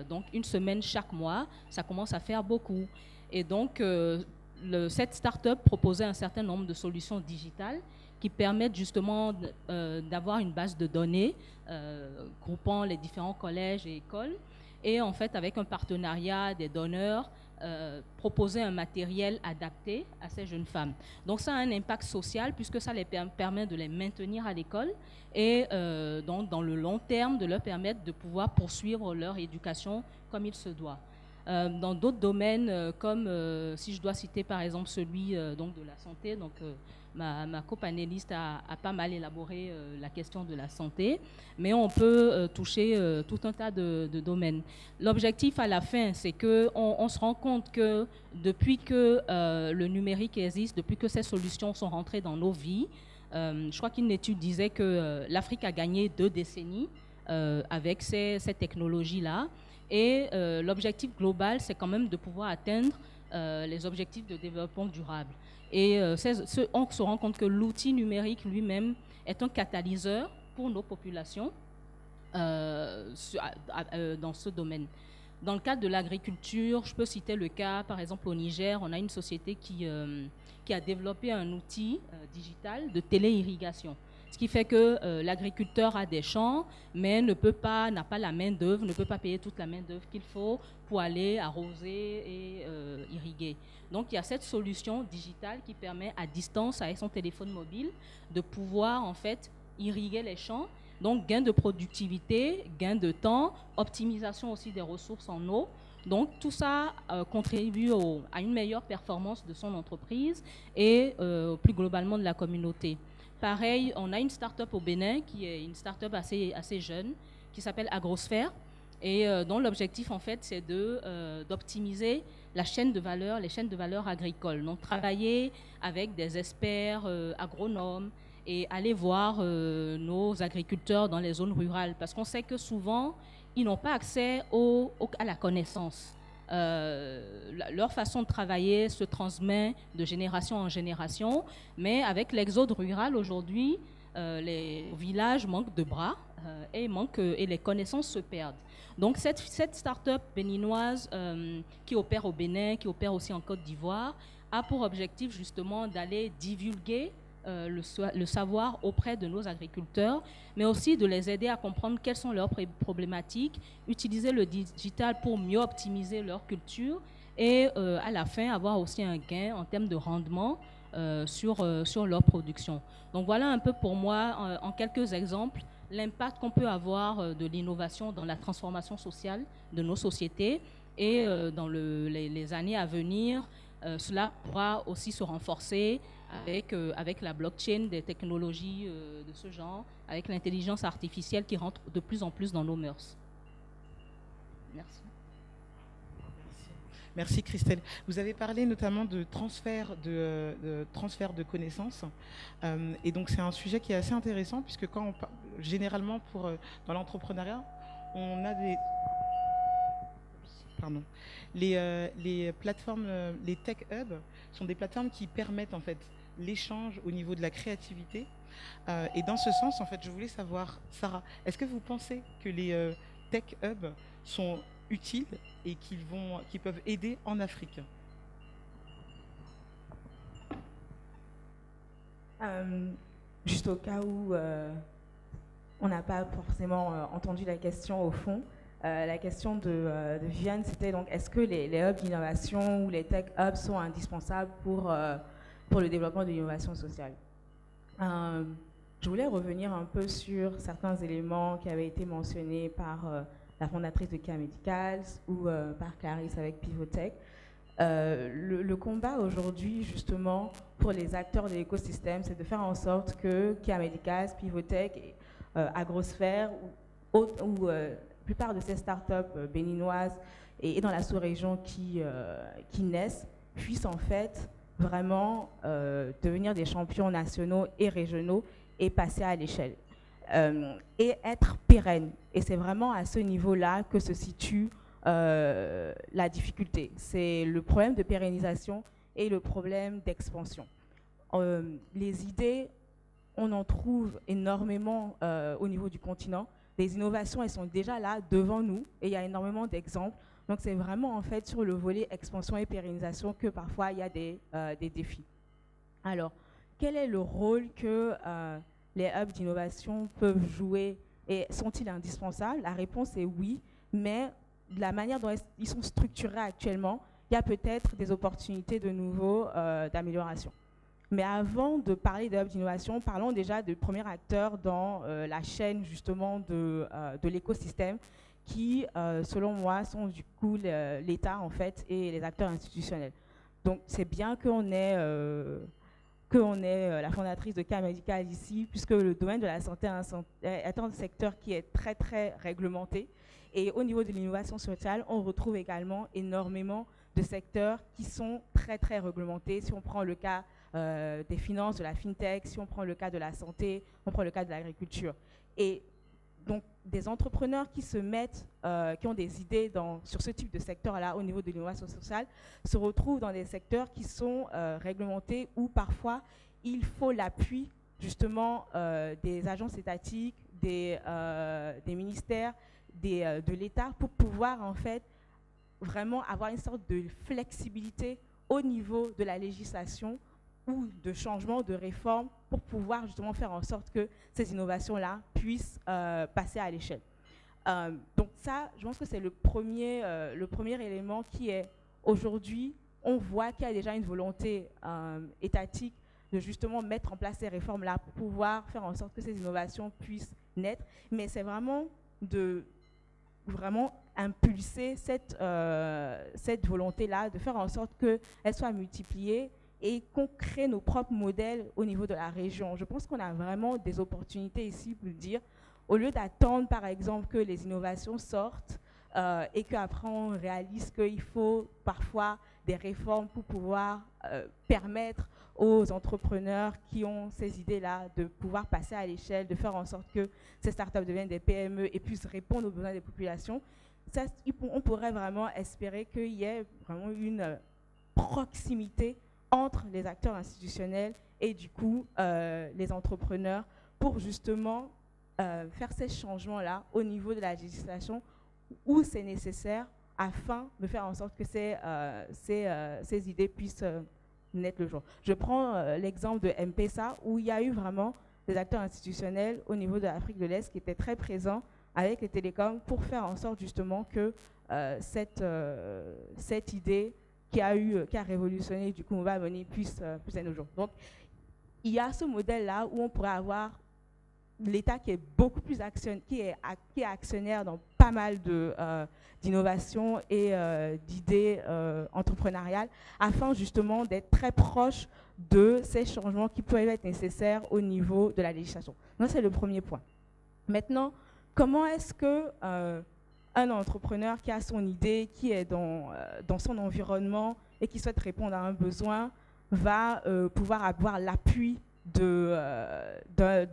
donc une semaine chaque mois, ça commence à faire beaucoup. Et donc, cette start-up proposait un certain nombre de solutions digitales qui permettent justement d'avoir une base de données groupant les différents collèges et écoles et en fait avec un partenariat des donneurs proposer un matériel adapté à ces jeunes femmes. Donc ça a un impact social puisque ça les permet de les maintenir à l'école et donc dans le long terme de leur permettre de pouvoir poursuivre leur éducation comme il se doit. Dans d'autres domaines, comme si je dois citer par exemple celui donc de la santé, donc ma copanéliste a pas mal élaboré la question de la santé, mais on peut toucher tout un tas de domaines. L'objectif à la fin, c'est qu'on se rend compte que depuis que le numérique existe, depuis que ces solutions sont rentrées dans nos vies, je crois qu'une étude disait que l'Afrique a gagné 2 décennies avec ces technologies-là. Et l'objectif global, c'est quand même de pouvoir atteindre les objectifs de développement durable. Et on se rend compte que l'outil numérique lui-même est un catalyseur pour nos populations dans ce domaine. Dans le cadre de l'agriculture, je peux citer le cas, par exemple au Niger, on a une société qui a développé un outil digital de téléirrigation. Ce qui fait que l'agriculteur a des champs, mais n'a pas la main-d'œuvre, ne peut pas payer toute la main-d'œuvre qu'il faut pour aller arroser et irriguer. Donc, il y a cette solution digitale qui permet à distance, avec son téléphone mobile, de pouvoir en fait irriguer les champs. Donc, gain de productivité, gain de temps, optimisation aussi des ressources en eau. Donc, tout ça contribue à une meilleure performance de son entreprise et plus globalement de la communauté. Pareil, on a une start-up au Bénin qui est une start-up assez jeune qui s'appelle Agrosphère et dont l'objectif en fait c'est d'optimiser la chaîne de valeur, les chaînes de valeur agricoles. Donc, travailler avec des experts agronomes et aller voir nos agriculteurs dans les zones rurales, parce qu'on sait que souvent, ils n'ont pas accès à la connaissance. Leur façon de travailler se transmet de génération en génération, mais avec l'exode rural aujourd'hui, les villages manquent de bras et les connaissances se perdent. Donc cette start-up béninoise qui opère au Bénin, qui opère aussi en Côte d'Ivoire, a pour objectif justement d'aller divulguer le savoir auprès de nos agriculteurs, mais aussi de les aider à comprendre quelles sont leurs problématiques, utiliser le digital pour mieux optimiser leur culture et à la fin avoir aussi un gain en termes de rendement sur leur production. Donc voilà un peu pour moi, en quelques exemples, l'impact qu'on peut avoir de l'innovation dans la transformation sociale de nos sociétés et dans les années à venir, cela pourra aussi se renforcer avec la blockchain, des technologies de ce genre, avec l'intelligence artificielle qui rentre de plus en plus dans nos mœurs. Merci. Merci Christelle. Vous avez parlé notamment de transfert de connaissances. Et donc c'est un sujet qui est assez intéressant puisque généralement dans l'entrepreneuriat, on a les plateformes, les tech hubs sont des plateformes qui permettent en fait l'échange au niveau de la créativité. Et dans ce sens, en fait, je voulais savoir, Sarah, est-ce que vous pensez que les tech hubs sont utiles et qu'ils peuvent aider en Afrique? Juste au cas où on n'a pas forcément entendu la question au fond, la question de Viviane, c'était donc est-ce que les hubs d'innovation ou les tech hubs sont indispensables pour le développement de l'innovation sociale? Je voulais revenir un peu sur certains éléments qui avaient été mentionnés par la fondatrice de Kia Medicals ou par Clarisse avec Pivotech. Le combat aujourd'hui, justement, pour les acteurs de l'écosystème, c'est de faire en sorte que Kia Medicals, Pivotech, Agrosphère ou la plupart de ces startups béninoises et dans la sous-région qui naissent puissent en fait vraiment devenir des champions nationaux et régionaux et passer à l'échelle. Et être pérenne. Et c'est vraiment à ce niveau-là que se situe la difficulté. C'est le problème de pérennisation et le problème d'expansion. Les idées, on en trouve énormément au niveau du continent. Les innovations, elles sont déjà là devant nous et il y a énormément d'exemples. Donc c'est vraiment en fait sur le volet expansion et pérennisation que parfois il y a des défis. Alors, quel est le rôle que les hubs d'innovation peuvent jouer et sont-ils indispensables? La réponse est oui, mais de la manière dont ils sont structurés actuellement, il y a peut-être des opportunités de nouveau d'amélioration. Mais avant de parler de hubs d'innovation, parlons déjà du premier acteur dans la chaîne justement de l'écosystème qui, selon moi, sont du coup l'État en fait et les acteurs institutionnels. Donc c'est bien qu'on ait la fondatrice de Kia Medicals ici, puisque le domaine de la santé est un secteur qui est très très réglementé. Et au niveau de l'innovation sociale, on retrouve également énormément de secteurs qui sont très très réglementés. Si on prend le cas des finances, de la fintech, si on prend le cas de la santé, on prend le cas de l'agriculture. Et donc des entrepreneurs qui se mettent, qui ont des idées sur ce type de secteur-là au niveau de l'innovation sociale, se retrouvent dans des secteurs qui sont réglementés où parfois il faut l'appui justement des agences étatiques, des ministères, de l'État pour pouvoir en fait vraiment avoir une sorte de flexibilité au niveau de la législation ou de changement, de réforme pour pouvoir justement faire en sorte que ces innovations-là puissent passer à l'échelle. Donc ça, je pense que c'est le premier élément qui est aujourd'hui, on voit qu'il y a déjà une volonté étatique de justement mettre en place ces réformes-là pour pouvoir faire en sorte que ces innovations puissent naître, mais c'est vraiment de impulser cette volonté-là, de faire en sorte qu'elle soit multipliée et qu'on crée nos propres modèles au niveau de la région. Je pense qu'on a vraiment des opportunités ici pour dire, au lieu d'attendre par exemple que les innovations sortent et qu'après on réalise qu'il faut parfois des réformes pour pouvoir permettre aux entrepreneurs qui ont ces idées-là de pouvoir passer à l'échelle, de faire en sorte que ces startups deviennent des PME et puissent répondre aux besoins des populations. Ça, on pourrait vraiment espérer qu'il y ait vraiment une proximité entre les acteurs institutionnels et du coup les entrepreneurs pour justement faire ces changements-là au niveau de la législation où c'est nécessaire afin de faire en sorte que ces idées puissent naître le jour. Je prends l'exemple de M-Pesa où il y a eu vraiment des acteurs institutionnels au niveau de l'Afrique de l'Est qui étaient très présents avec les télécoms pour faire en sorte justement que cette idée qui a révolutionné du coup Mobile Money puisse être au jour. Donc, il y a ce modèle-là où on pourrait avoir l'État qui est beaucoup plus qui est actionnaire dans pas mal d'innovations et d'idées entrepreneuriales afin justement d'être très proche de ces changements qui peuvent être nécessaires au niveau de la législation. Donc, c'est le premier point. Maintenant, comment est-ce que un entrepreneur qui a son idée, qui est dans son environnement et qui souhaite répondre à un besoin va pouvoir avoir l'appui de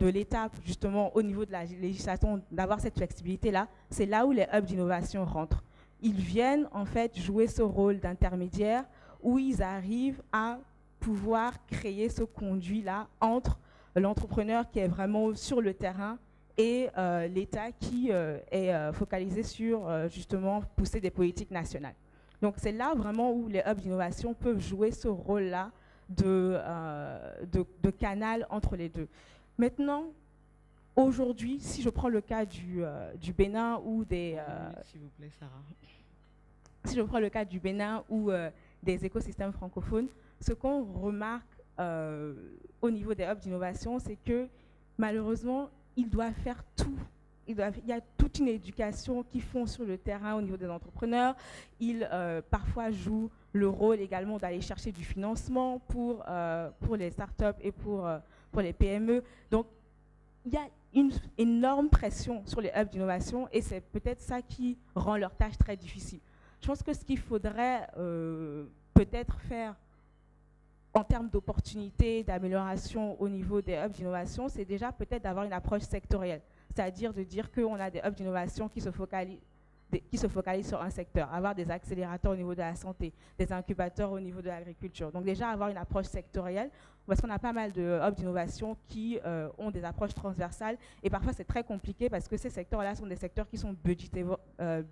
l'État justement au niveau de la législation, d'avoir cette flexibilité-là? C'est là où les hubs d'innovation rentrent. Ils viennent en fait jouer ce rôle d'intermédiaire où ils arrivent à pouvoir créer ce conduit-là entre l'entrepreneur qui est vraiment sur le terrain et l'État qui est focalisé sur justement pousser des politiques nationales. Donc c'est là vraiment où les hubs d'innovation peuvent jouer ce rôle-là de canal entre les deux. Maintenant, aujourd'hui, si je prends le cas du Bénin ou des... S'il vous plaît, Sarah. Si je prends le cas du Bénin ou des écosystèmes francophones, ce qu'on remarque au niveau des hubs d'innovation, c'est que malheureusement, ils doivent faire tout. Il y a toute une éducation qu'ils font sur le terrain au niveau des entrepreneurs. Ils parfois jouent le rôle également d'aller chercher du financement pour les startups et pour les PME. Donc, il y a une énorme pression sur les hubs d'innovation et c'est peut-être ça qui rend leur tâche très difficile. Je pense que ce qu'il faudrait peut-être faire en termes d'opportunités, d'amélioration au niveau des hubs d'innovation, c'est déjà peut-être d'avoir une approche sectorielle. C'est-à-dire de dire qu'on a des hubs d'innovation qui se focalisent sur un secteur, avoir des accélérateurs au niveau de la santé, des incubateurs au niveau de l'agriculture. Donc déjà avoir une approche sectorielle, parce qu'on a pas mal de hubs d'innovation qui ont des approches transversales et parfois c'est très compliqué parce que ces secteurs-là sont des secteurs qui sont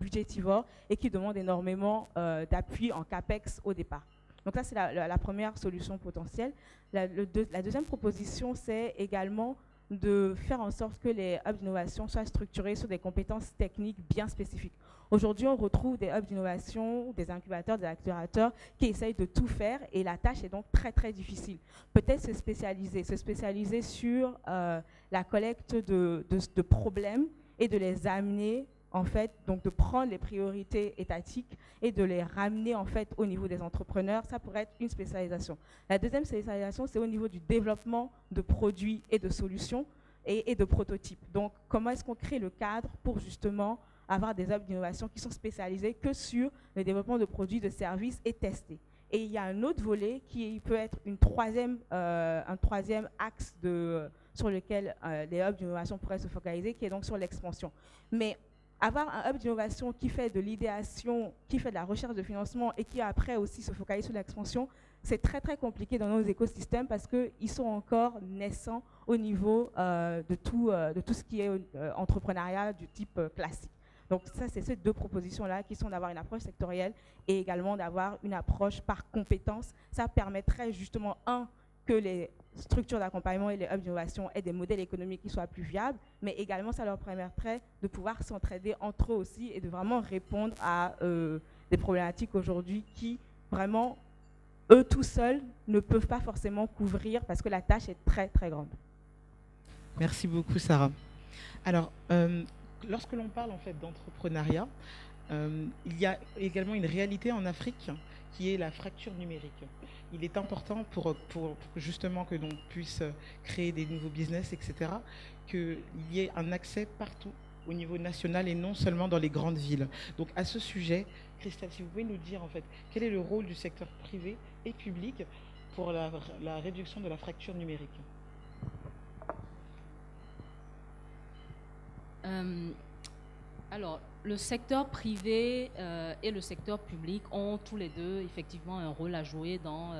budgétivores et qui demandent énormément d'appui en CAPEX au départ. Donc ça c'est la première solution potentielle. La deuxième proposition, c'est également de faire en sorte que les hubs d'innovation soient structurés sur des compétences techniques bien spécifiques. Aujourd'hui, on retrouve des hubs d'innovation, des incubateurs, des accélérateurs qui essayent de tout faire et la tâche est donc très très difficile. Peut-être se spécialiser sur la collecte de problèmes et de les amener en fait, donc de prendre les priorités étatiques et de les ramener en fait au niveau des entrepreneurs, ça pourrait être une spécialisation. La deuxième spécialisation, c'est au niveau du développement de produits et de solutions et de prototypes. Donc, comment est-ce qu'on crée le cadre pour justement avoir des hubs d'innovation qui sont spécialisés que sur le développement de produits, de services et testés. Et il y a un autre volet qui peut être un troisième axe sur lequel les hubs d'innovation pourraient se focaliser, qui est donc sur l'expansion. Mais avoir un hub d'innovation qui fait de l'idéation, qui fait de la recherche de financement et qui après aussi se focalise sur l'expansion, c'est très très compliqué dans nos écosystèmes parce qu'ils sont encore naissants au niveau de tout ce qui est entrepreneuriat du type classique. Donc ça, c'est ces deux propositions-là qui sont d'avoir une approche sectorielle et également d'avoir une approche par compétence. Ça permettrait justement, que les structures d'accompagnement et les hubs d'innovation aient des modèles économiques qui soient plus viables, mais également ça leur permettrait de pouvoir s'entraider entre eux aussi et de vraiment répondre à des problématiques aujourd'hui qui vraiment, eux tout seuls, ne peuvent pas forcément couvrir parce que la tâche est très très grande. Merci beaucoup Sarah. Alors, lorsque l'on parle en fait d'entrepreneuriat, il y a également une réalité en Afrique qui est la fracture numérique. Il est important pour justement que l'on puisse créer des nouveaux business, etc., qu'il y ait un accès partout au niveau national et non seulement dans les grandes villes. Donc à ce sujet, Christelle, si vous pouvez nous dire en fait quel est le rôle du secteur privé et public pour la réduction de la fracture numérique. Alors, le secteur privé et le secteur public ont tous les deux effectivement un rôle à jouer dans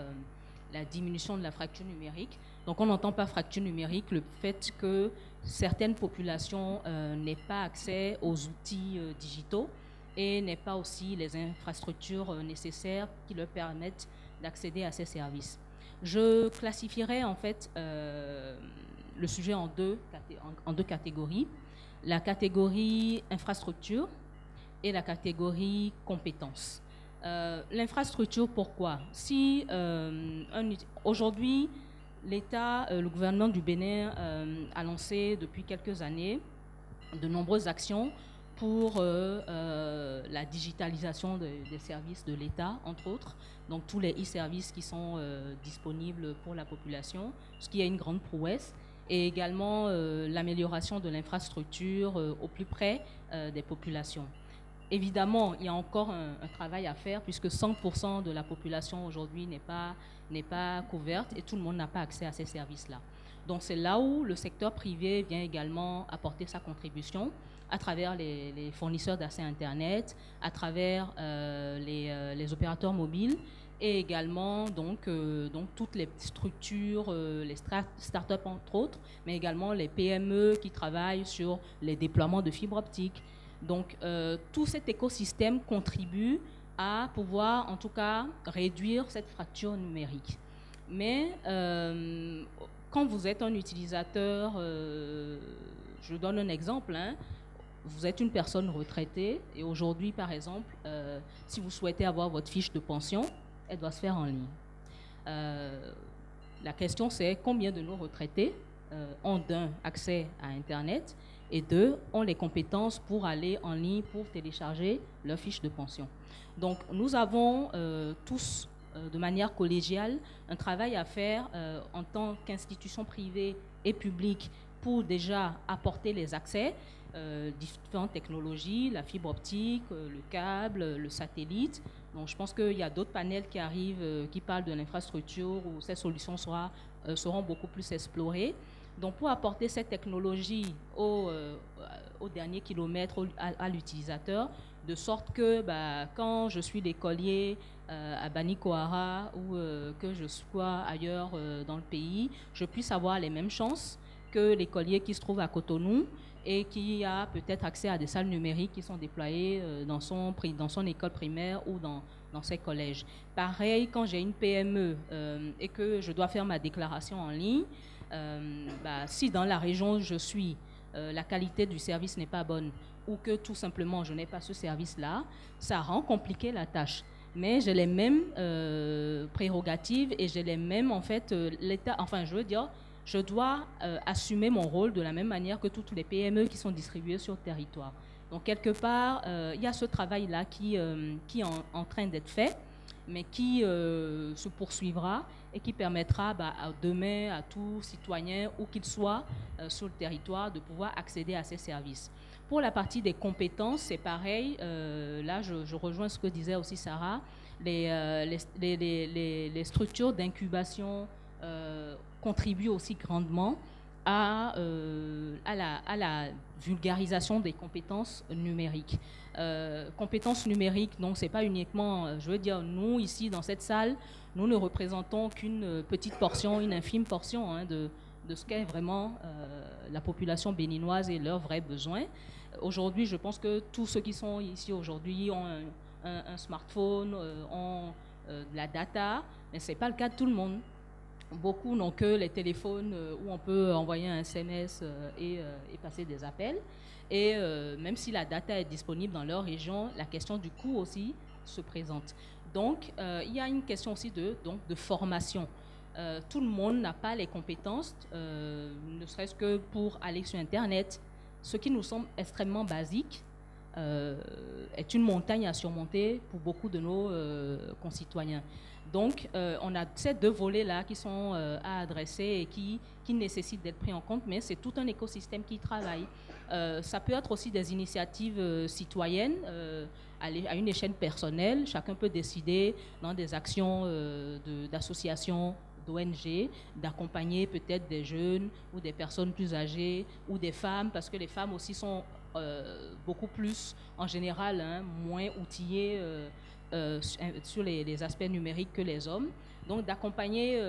la diminution de la fracture numérique. Donc, on n'entend pas fracture numérique le fait que certaines populations n'aient pas accès aux outils digitaux et n'aient pas aussi les infrastructures nécessaires qui leur permettent d'accéder à ces services. Je classifierais en fait le sujet en deux catégories. La catégorie infrastructure et la catégorie compétences. L'infrastructure, pourquoi? Si aujourd'hui, l'État, le gouvernement du Bénin a lancé depuis quelques années de nombreuses actions pour la digitalisation des services de l'État, entre autres, donc tous les e-services qui sont disponibles pour la population, ce qui est une grande prouesse, et également l'amélioration de l'infrastructure au plus près des populations. Évidemment, il y a encore un travail à faire puisque 100% de la population aujourd'hui n'est pas couverte et tout le monde n'a pas accès à ces services-là. Donc c'est là où le secteur privé vient également apporter sa contribution à travers les fournisseurs d'accès Internet, à travers les opérateurs mobiles et également donc toutes les structures, les startups entre autres, mais également les PME qui travaillent sur les déploiements de fibres optiques. Donc tout cet écosystème contribue à pouvoir en tout cas réduire cette fracture numérique. Mais quand vous êtes un utilisateur, je donne un exemple, hein, vous êtes une personne retraitée et aujourd'hui par exemple, si vous souhaitez avoir votre fiche de pension, elle doit se faire en ligne. La question c'est combien de nos retraités ont d'un accès à Internet et deux ont les compétences pour aller en ligne pour télécharger leur fiche de pension. Donc nous avons tous de manière collégiale un travail à faire en tant qu'institution privée et publique pour déjà apporter les accès, différentes technologies, la fibre optique, le câble, le satellite. Donc je pense qu'il y a d'autres panels qui arrivent qui parlent de l'infrastructure où ces solutions seront beaucoup plus explorées. Donc pour apporter cette technologie au dernier kilomètre à l'utilisateur, de sorte que quand je suis l'écolier à Bani Kohara ou que je sois ailleurs dans le pays, je puisse avoir les mêmes chances que l'écolier qui se trouve à Cotonou et qui a peut-être accès à des salles numériques qui sont déployées dans son école primaire ou dans ses collèges. Pareil, quand j'ai une PME et que je dois faire ma déclaration en ligne, si dans la région où je suis, la qualité du service n'est pas bonne ou que tout simplement je n'ai pas ce service-là, ça rend compliqué la tâche. Mais j'ai les mêmes prérogatives et j'ai les mêmes, en fait, l'État, enfin je veux dire, je dois assumer mon rôle de la même manière que toutes les PME qui sont distribuées sur le territoire. Donc quelque part, il y a ce travail-là qui est en train d'être fait, mais qui se poursuivra et qui permettra demain à tout citoyen, où qu'il soit sur le territoire, de pouvoir accéder à ces services. Pour la partie des compétences, c'est pareil. Là, je rejoins ce que disait aussi Sarah. Les structures d'incubation contribuent aussi grandement à la vulgarisation des compétences numériques. Compétences numériques, donc c'est pas uniquement, je veux dire, nous ici dans cette salle, nous ne représentons qu'une petite portion, une infime portion de ce qu'est vraiment la population béninoise et leurs vrais besoins. Aujourd'hui, je pense que tous ceux qui sont ici aujourd'hui ont un smartphone, ont de la data, mais c'est pas le cas de tout le monde. Beaucoup n'ont que les téléphones où on peut envoyer un SMS et passer des appels. Et même si la data est disponible dans leur région, la question du coût aussi se présente. Donc, il y a une question aussi de formation. Tout le monde n'a pas les compétences, ne serait-ce que pour aller sur Internet, ce qui nous semble extrêmement basique. est une montagne à surmonter pour beaucoup de nos concitoyens. Donc, on a ces deux volets-là qui sont à adresser et qui nécessitent d'être pris en compte, mais c'est tout un écosystème qui travaille. Ça peut être aussi des initiatives citoyennes à une échelle personnelle. Chacun peut décider dans des actions d'associations, d'ONG, d'accompagner peut-être des jeunes ou des personnes plus âgées ou des femmes, parce que les femmes aussi sont beaucoup plus, en général, moins outillées sur les aspects numériques que les hommes. Donc d'accompagner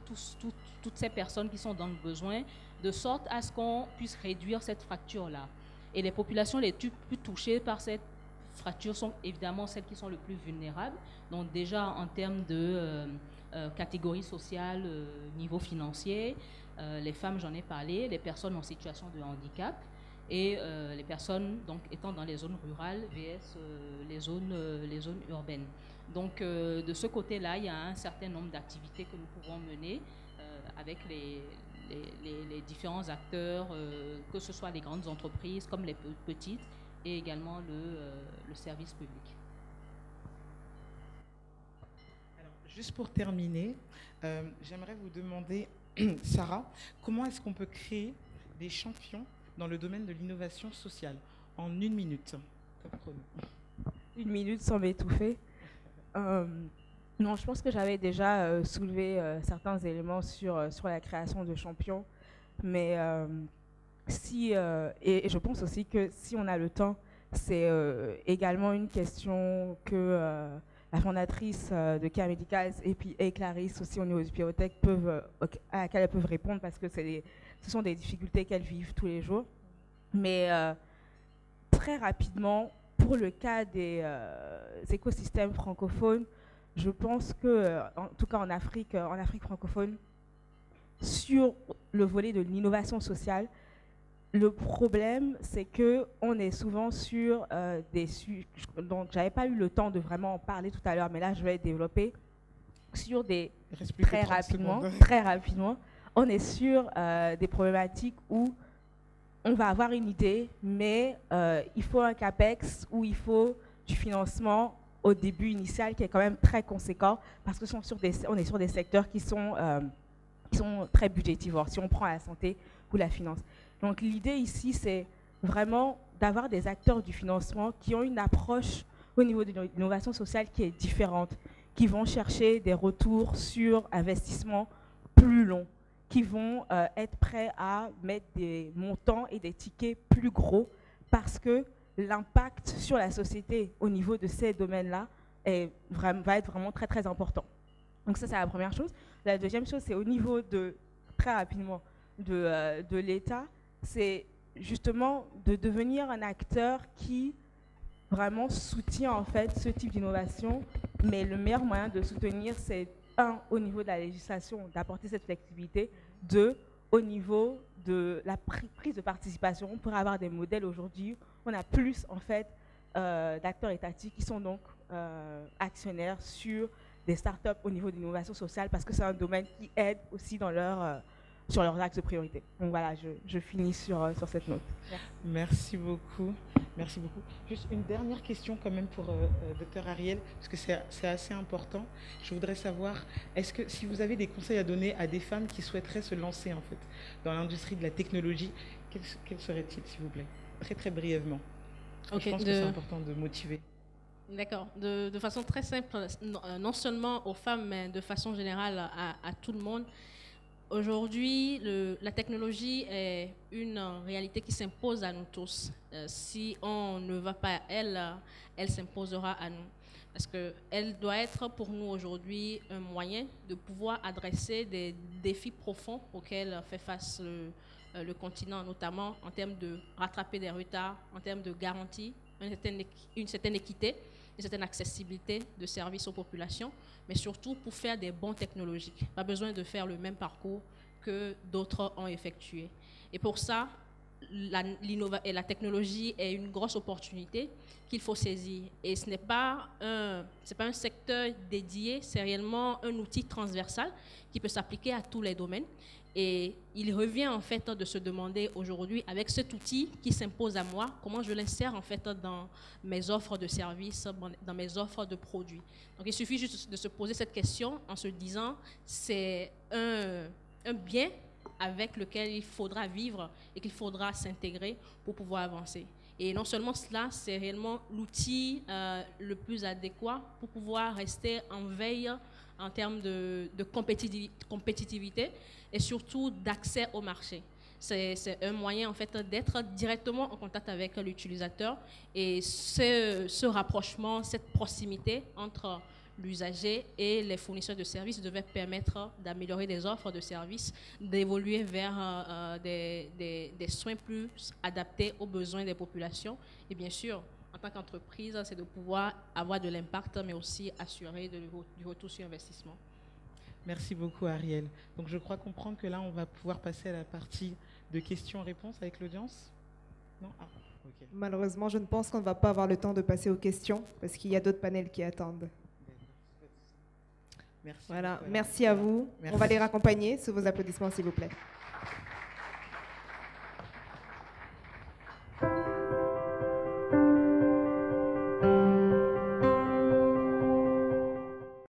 toutes ces personnes qui sont dans le besoin, de sorte à ce qu'on puisse réduire cette fracture-là. Et les populations les plus touchées par cette fracture sont évidemment celles qui sont le plus vulnérables. Donc déjà en termes de catégorie sociale, niveau financier, les femmes, j'en ai parlé, les personnes en situation de handicap, et les personnes donc, étant dans les zones rurales vs les zones urbaines. Donc de ce côté-là, il y a un certain nombre d'activités que nous pouvons mener avec les différents acteurs, que ce soit les grandes entreprises comme les petites, et également le service public. Alors, juste pour terminer, j'aimerais vous demander, Sarah, comment est-ce qu'on peut créer des champions dans le domaine de l'innovation sociale en 1 minute? Top chrono. 1 minute sans m'étouffer. Non, je pense que j'avais déjà soulevé certains éléments sur la création de champions, mais et je pense aussi que si on a le temps, c'est également une question que la fondatrice de Care Medicals et Clarisse aussi au niveau du Biotech à laquelle elles peuvent répondre, parce que ce sont des difficultés qu'elles vivent tous les jours. Mais très rapidement, pour le cas des écosystèmes francophones, je pense que, en tout cas en Afrique francophone, sur le volet de l'innovation sociale, le problème, c'est qu'on est souvent sur des sujets, donc j'avais pas eu le temps de vraiment en parler tout à l'heure, mais là je vais développer sur des très rapidement, on est sur des problématiques où on va avoir une idée, mais il faut un CAPEX ou il faut du financement au début initial qui est quand même très conséquent, parce que on est sur des secteurs qui sont très budgétivores, si on prend la santé ou la finance. Donc l'idée ici, c'est vraiment d'avoir des acteurs du financement qui ont une approche au niveau de l'innovation sociale qui est différente, qui vont chercher des retours sur investissement plus longs, qui vont être prêts à mettre des montants et des tickets plus gros, parce que l'impact sur la société au niveau de ces domaines-là va être vraiment très très important. Donc ça, c'est la première chose. La deuxième chose, c'est au niveau très rapidement, de l'État, c'est justement de devenir un acteur qui vraiment soutient en fait ce type d'innovation, mais le meilleur moyen de soutenir, c'est au niveau de la législation, d'apporter cette flexibilité, au niveau de la prise de participation. On pourrait avoir des modèles aujourd'hui, on a plus en fait d'acteurs étatiques qui sont donc actionnaires sur des startups au niveau de l'innovation sociale, parce que c'est un domaine qui aide aussi sur leurs axes de priorité. Donc voilà, je finis sur cette note. Merci beaucoup. Merci beaucoup. Juste une dernière question quand même pour Dr Ariel, parce que c'est assez important. Je voudrais savoir, est-ce que si vous avez des conseils à donner à des femmes qui souhaiteraient se lancer en fait dans l'industrie de la technologie, quels seraient-ils, s'il vous plaît? Très très brièvement. Okay, je pense que c'est important de motiver. D'accord. De façon très simple, non seulement aux femmes, mais de façon générale à tout le monde. Aujourd'hui, la technologie est une réalité qui s'impose à nous tous. Si on ne va pas à elle, elle s'imposera à nous. Parce qu'elle doit être pour nous aujourd'hui un moyen de pouvoir adresser des défis profonds auxquels fait face le continent, notamment en termes de rattraper des retards, en termes de garantie, une certaine équité, une certaine accessibilité de services aux populations, mais surtout pour faire des bons technologiques. Pas besoin de faire le même parcours que d'autres ont effectué. Et pour ça, la technologie est une grosse opportunité qu'il faut saisir. Et ce n'est pas un secteur dédié, c'est réellement un outil transversal qui peut s'appliquer à tous les domaines. Et il revient en fait de se demander aujourd'hui, avec cet outil qui s'impose à moi, comment je l'insère en fait dans mes offres de services, dans mes offres de produits. Donc il suffit juste de se poser cette question en se disant, c'est un bien avec lequel il faudra vivre et qu'il faudra s'intégrer pour pouvoir avancer. Et non seulement cela, c'est réellement l'outil le plus adéquat pour pouvoir rester en veille en termes de compétitivité et surtout d'accès au marché. C'est un moyen en fait d'être directement en contact avec l'utilisateur, et ce rapprochement, cette proximité entre l'usager et les fournisseurs de services devait permettre d'améliorer des offres de services, d'évoluer vers des soins plus adaptés aux besoins des populations. Et bien sûr, en tant qu'entreprise, c'est de pouvoir avoir de l'impact, mais aussi assurer du retour sur investissement. Merci beaucoup, Ariel. Donc, je crois comprendre que là, on va pouvoir passer à la partie de questions-réponses avec l'audience. Non ? Ah, ok. Malheureusement, je ne pense qu'on ne va pas avoir le temps de passer aux questions parce qu'il y a d'autres panels qui attendent. Merci. Voilà, beaucoup, merci à vous. Merci. On va les raccompagner sous vos applaudissements, s'il vous plaît.